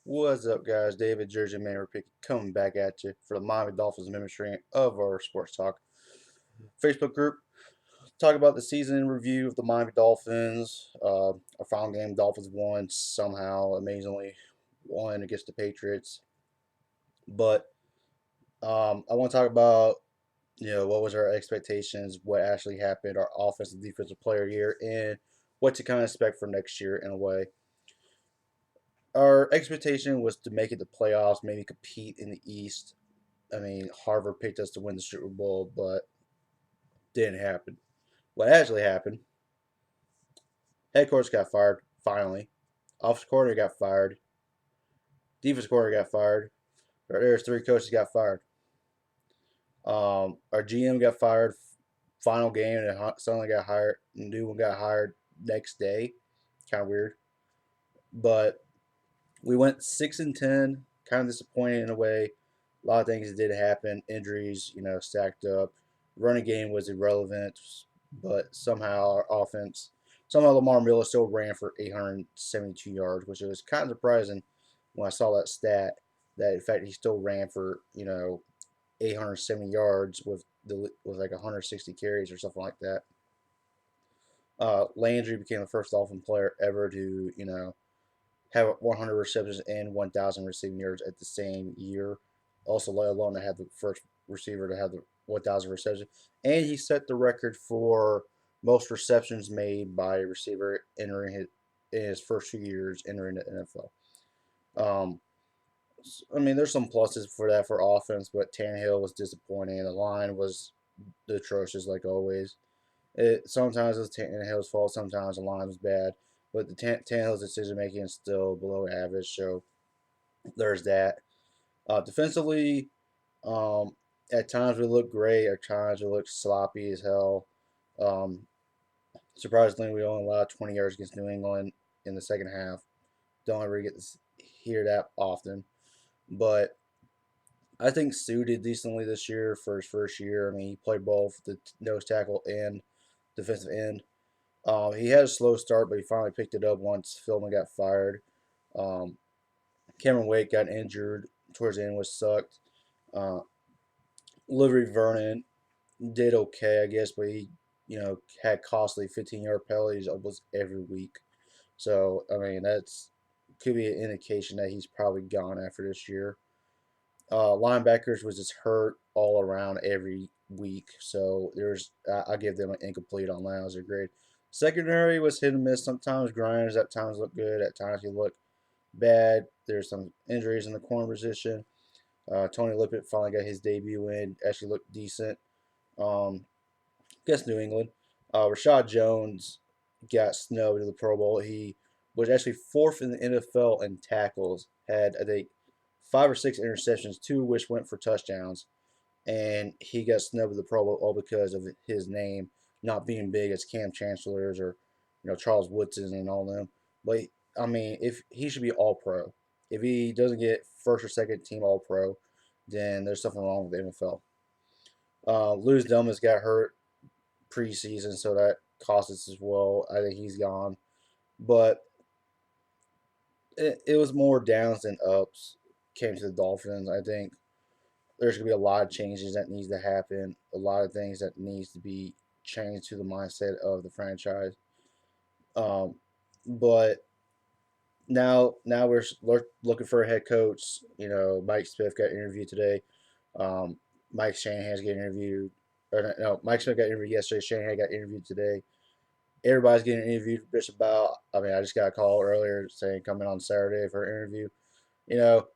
What's up, guys? David Jersey Man Repeat coming back at you for the Miami Dolphins ministry of our Sports Talk Facebook group. Talk about the season in review of the Miami Dolphins. Our final game, Dolphins won somehow, amazingly, won against the Patriots. But I want to talk about what was our expectations, what actually happened, our offensive defensive player year, and what to kind of expect for next year in a way. Our expectation was to make it to playoffs, maybe compete in the East. I mean, Harvard picked us to win the Super Bowl, but didn't happen. What actually happened? Head coach got fired finally. Offensive coordinator got fired. Defense coordinator got fired. There's three coaches got fired. Our GM got fired. Final game, and suddenly got hired. New one got hired next day. Kind of weird, but we went 6-10. Kind of disappointing in a way. A lot of things did happen. Injuries, stacked up. Running game was irrelevant, but somehow our offense, somehow Lamar Miller still ran for 872 yards, which was kind of surprising when I saw that stat. That in fact he still ran for 870 yards with like 160 carries or something like that. Landry became the first Dolphin player ever to have 100 receptions and 1,000 receiving yards at the same year. Also, let alone to have the first receiver to have the 1,000 receptions. And he set the record for most receptions made by a receiver in his first 2 years entering the NFL. I mean, there's some pluses for that for offense, but Tannehill was disappointing. The line was atrocious, like always. Sometimes it was Tannehill's fault, sometimes the line was bad, but the Tannehill's decision making is still below average. So there's that. Defensively, um, at times we look great. At times we look sloppy as hell. Um, Surprisingly, we only allowed 20 yards against New England in the second half. Don't ever get to hear that often, but I think Sue did decently this year for his first year. I mean, he played both the nose tackle and defensive end. He had a slow start, but he finally picked it up once Philman got fired. Um, Cameron Wake got injured towards the end, which sucked. Uh, Livery Vernon did okay, I guess, but he, had costly 15-yard penalties almost every week. So, I mean, that's could be an indication that he's probably gone after this year. Linebackers was just hurt all around every week, so I give them an incomplete on that. As a grade. Secondary was hit and miss. Sometimes Grimes at times looked good, at times he looked bad. There's some injuries in the corner position. Tony Lippett finally got his debut in. Actually looked decent. Against New England. Rashad Jones got snubbed to the Pro Bowl. He was actually fourth in the NFL in tackles. Had I think 5 or 6 interceptions, two of which went for touchdowns, and he got snubbed to the Pro Bowl all because of his name not being big as Cam Chancellor's or Charles Woodson and all them. But I mean, if he should be All Pro, if he doesn't get first or second team All Pro, then there's something wrong with the NFL. Lewis Dumas got hurt preseason, so that cost us as well. I think he's gone, but it was more downs than ups came to the Dolphins. I think there's gonna be a lot of changes that needs to happen, a lot of things that needs to be changed to the mindset of the franchise. Um, but now we're looking for a head coach. Mike Smith got interviewed today. Um, Mike Shanahan's getting interviewed. Or no, Mike Smith got interviewed yesterday. Shanahan got interviewed today. Everybody's getting interviewed just about. I mean, I just got a call earlier saying coming on Saturday for an interview. You know,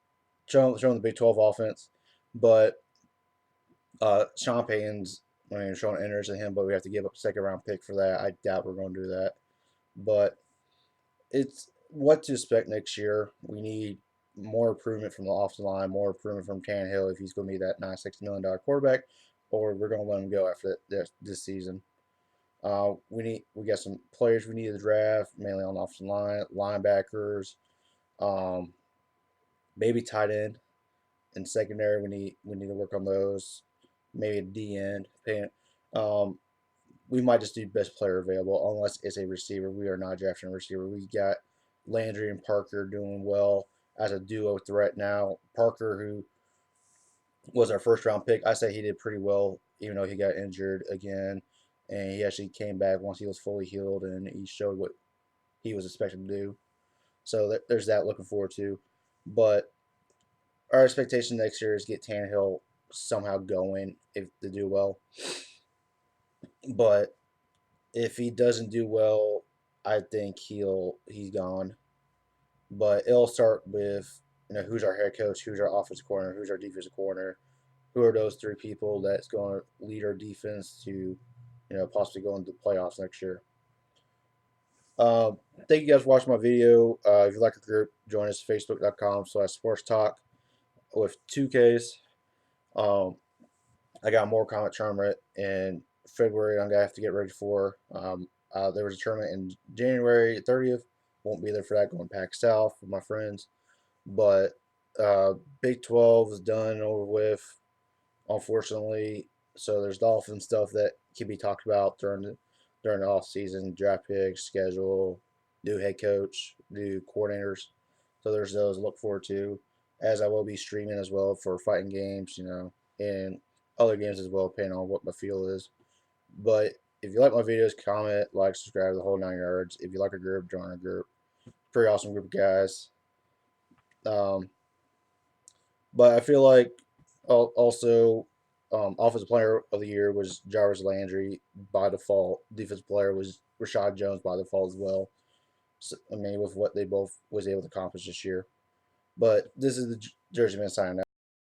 showing the Big 12 offense, but Sean Payton's. I mean, showing interest in him, but we have to give up a second round pick for that. I doubt we're going to do that, but it's what to expect next year. We need more improvement from the offensive line, more improvement from Tannehill if he's going to be that $96 million quarterback, or we're going to let him go after this season. We got some players we need to draft, mainly on the offensive line, linebackers, um, maybe tight end and secondary. We need to work on those. Maybe a D end. Um, we might just do best player available unless it's a receiver. We are not drafting a receiver. We got Landry and Parker doing well. as a duo threat now. Parker, who was our first round pick, I say he did pretty well, even though he got injured again, and he actually came back once he was fully healed, and he showed what he was expected to do. So there's that looking forward to. But our expectation next year is get Tannehill somehow going if to do well. But if he doesn't do well, I think he's gone. But it'll start with who's our head coach, who's our offensive corner, who's our defensive corner, who are those three people that's going to lead our defense to possibly go into the playoffs next year. Thank you guys for watching my video. If you like the group, join us facebook.com/sports talk with 2Ks. Um, I got more Comet tournament in February. I'm gonna have to get ready for. There was a tournament in January 30th. Won't be there for that. Going back south with my friends, but Big 12 is done and over with, unfortunately. So there's Dolphin stuff that can be talked about during the off season, draft picks, schedule, new head coach, new coordinators. So there's those to look forward to, as I will be streaming as well for fighting games, and other games as well, depending on what my feel is. But if you like my videos, comment, like, subscribe, the whole 9 yards. If you like a group, join our group. Pretty awesome group of guys. Um, but I feel like also offensive player of the year was Jarvis Landry by default. Defensive player was Rashad Jones by default as well. So, I mean, with what they both was able to accomplish this year. But this is the Jersey Man signing out.